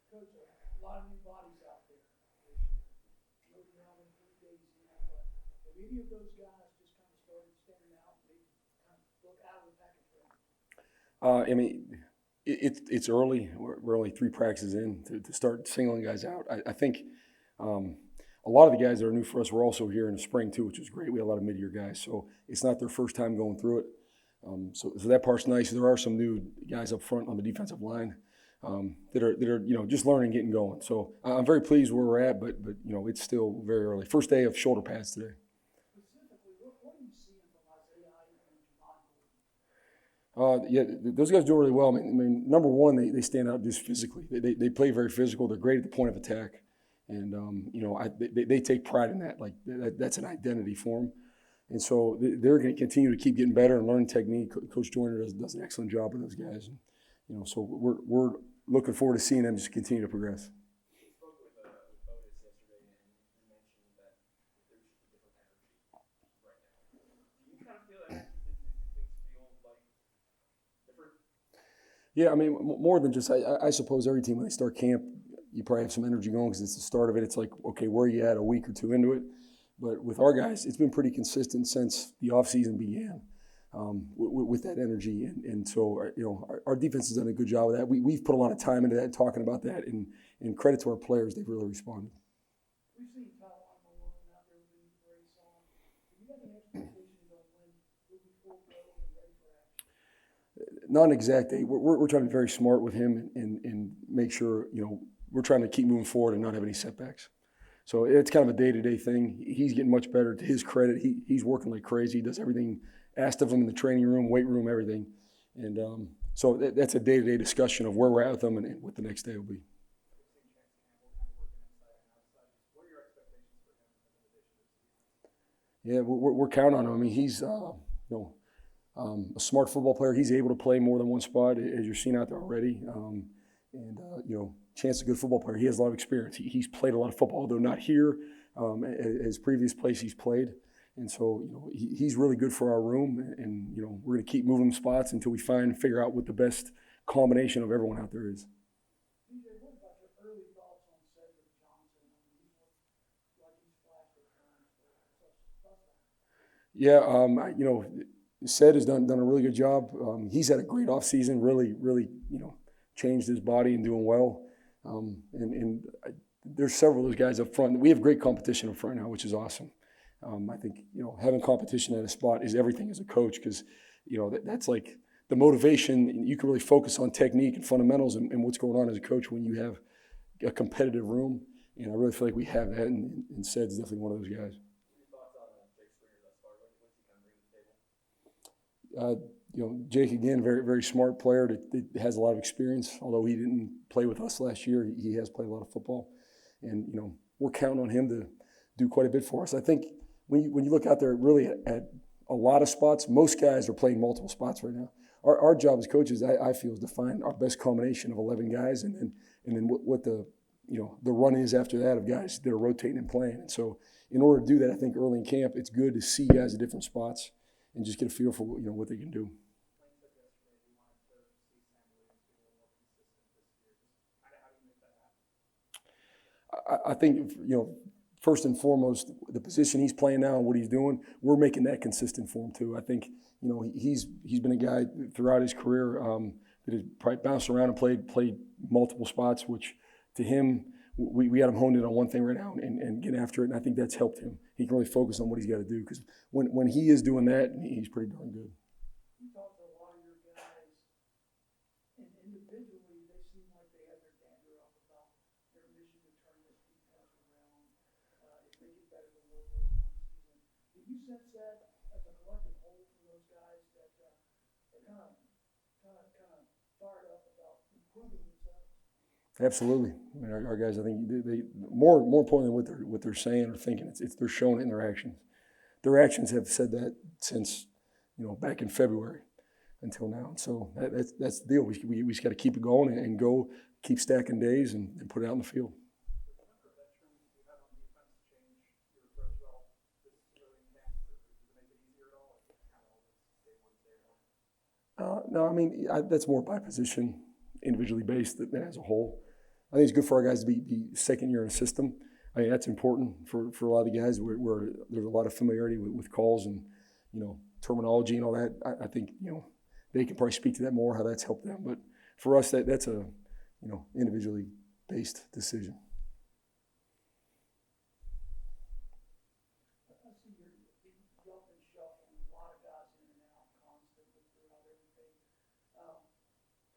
Coach, a lot of new bodies out there this year. Maybe you're having 3 days in, but have any of those guys just kind of started standing out, maybe kind of look out of the package right now? I mean, it's early. We're only 3 practices in to start singling guys out. I think a lot of the guys that are new for us were also here in the spring too, which was great. We had a lot of mid-year guys, so it's not their first time going through it. So that part's nice. There are some new guys up front on the defensive line that are just learning, getting going. So I'm very pleased where we're at, but it's still very early. First day of shoulder pads today. Specifically, what are you seeing from Isaiah and Javon Gordon? Yeah, those guys do really well. I mean, number one, they stand out just physically. They play very physical. They're great at the point of attack, and they take pride in that. Like that's an identity for them, and so they're going to continue to keep getting better and learn technique. Coach Joyner does an excellent job with those guys, and so we're looking forward to seeing them just continue to progress. You spoke with Otis yesterday, and you mentioned that there should be different energy right now. Do you kind of feel that? Do things feel like different? Yeah, I mean, more than just, I suppose every team when they start camp, you probably have some energy going because it's the start of it. It's like, okay, where are you at a week or two into it? But with our guys, it's been pretty consistent since the offseason began with that energy. And so, our defense has done a good job of that. We've put a lot of time into that, talking about that, and credit to our players, they've really responded. We've seen Taiwan Malone out there leading the race on. Do you have any expectations on when he'll be full go and ready for action? Not an exact date. We're trying to be very smart with him and make sure, we're trying to keep moving forward and not have any setbacks. So it's kind of a day-to-day thing. He's getting much better. To his credit, he's working like crazy. He does everything asked of him in the training room, weight room, everything. And so that's a day-to-day discussion of where we're at with him and what the next day will be. Yeah, we're counting on him. I mean, he's a smart football player. He's able to play more than one spot, as you're seeing out there already. Chance is a good football player. He has a lot of experience. He's played a lot of football, though not here, as previous place he's played. And so, he's really good for our room. And we're going to keep moving spots until we figure out what the best combination of everyone out there is. DJ, what about your early thoughts on Cedric Johnson? I mean, he's looked like he's flashed at times for such touchdowns. Yeah, Ced has done a really good job. He's had a great offseason, really, changed his body and doing well. And there's several of those guys up front. We have great competition up front now, which is awesome. I think, having competition at a spot is everything as a coach because, that's like the motivation. You can really focus on technique and fundamentals and what's going on as a coach when you have a competitive room. And I really feel like we have that, and Ced's definitely one of those guys. What are your thoughts on Jake Springer thus far? What's he kind of bring to the table? Jake, again, very, very smart player that has a lot of experience. Although he didn't play with us last year, he has played a lot of football. And, we're counting on him to do quite a bit for us. I think when you look out there really at a lot of spots, most guys are playing multiple spots right now. Our job as coaches, I feel, is to find our best combination of 11 guys and then what the run is after that of guys that are rotating and playing. And so in order to do that, I think early in camp, it's good to see guys at different spots and just get a feel for what they can do. I think, first and foremost, the position he's playing now and what he's doing, we're making that consistent for him too. I think, he's been a guy throughout his career that has probably bounced around and played multiple spots, which to him, we got him honed in on one thing right now and get after it, and I think that's helped him. He can really focus on what he's got to do because when he is doing that, he's pretty darn good. You talk to a lot of your guys, and individually, they seem like they have their dander up about their mission to turn this defense around. If they get better than what it was last season, do you sense that as a collective whole from those guys that they're kind of fired up about improving themselves? Absolutely. I mean, our guys, I think they more importantly what they're saying or thinking, it's they're showing it in their actions. Their actions have said that since back in February until now. So that's the deal. We just got to keep it going and go keep stacking days and put it out in the field. No, I mean that's more by position, individually based than as a whole. I think it's good for our guys to be second year in the system. I mean, that's important for a lot of the guys where there's a lot of familiarity with calls and, you know, terminology and all that. I think, you know, they can probably speak to that more, how that's helped them. But for us, that's a, you know, individually based decision. I see y'all been shuffling a lot of guys in and out constantly throughout everything.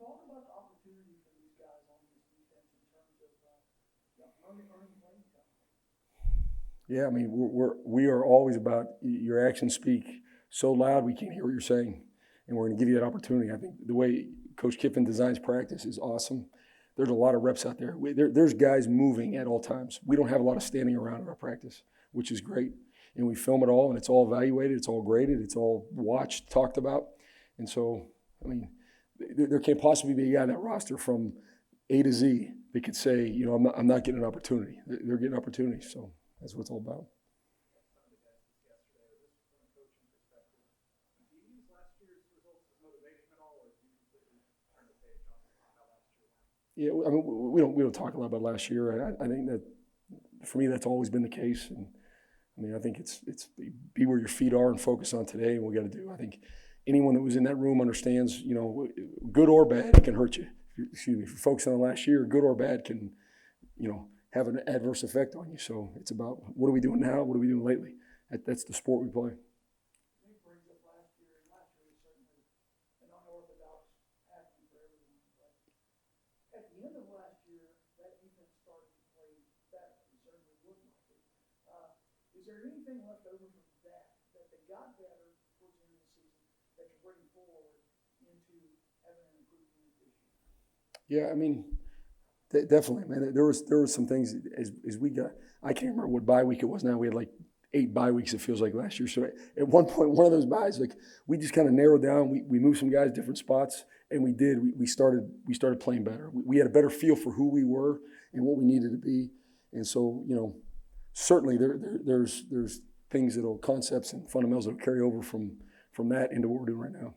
Talk about the opportunity for these guys on this defense in terms of earning playing time. Yeah, I mean, we are always about your actions speak so loud we can't hear what you're saying, and we're going to give you that opportunity. I think the way Coach Kiffin designs practice is awesome. There's a lot of reps out there. There's guys moving at all times. We don't have a lot of standing around in our practice, which is great. And we film it all, and it's all evaluated, it's all graded, it's all watched, talked about. And so, I mean, there can't possibly be a guy on that roster from A to Z that could say, you know, I'm not getting an opportunity. They're getting opportunities, so that's what it's all about. Yeah, I mean, we don't talk a lot about last year. I think that for me that's always been the case, and I mean I think it's be where your feet are and focus on today and what we got to do. I think anyone that was in that room understands, you know, good or bad, it can hurt you. Excuse me, if you're focusing on last year, good or bad can, you know, have an adverse effect on you. So it's about what are we doing now? What are we doing lately? That's the sport we play. At the end of last year, that defense started to play better. It certainly looked like it. Is there anything left over from that they got better towards the end of the season that you're bringing forward into having an improvement this year? Yeah, I mean, definitely, man. There was some things as we got. I can't remember what bye week it was now. We had like 8 bye weeks, it feels like, last year. So at one point, one of those byes, like, we just kind of narrowed down. We moved some guys different spots, and we started playing better. We had a better feel for who we were and what we needed to be. And so, you know, certainly there's things concepts and fundamentals that'll carry over from that into what we're doing right now.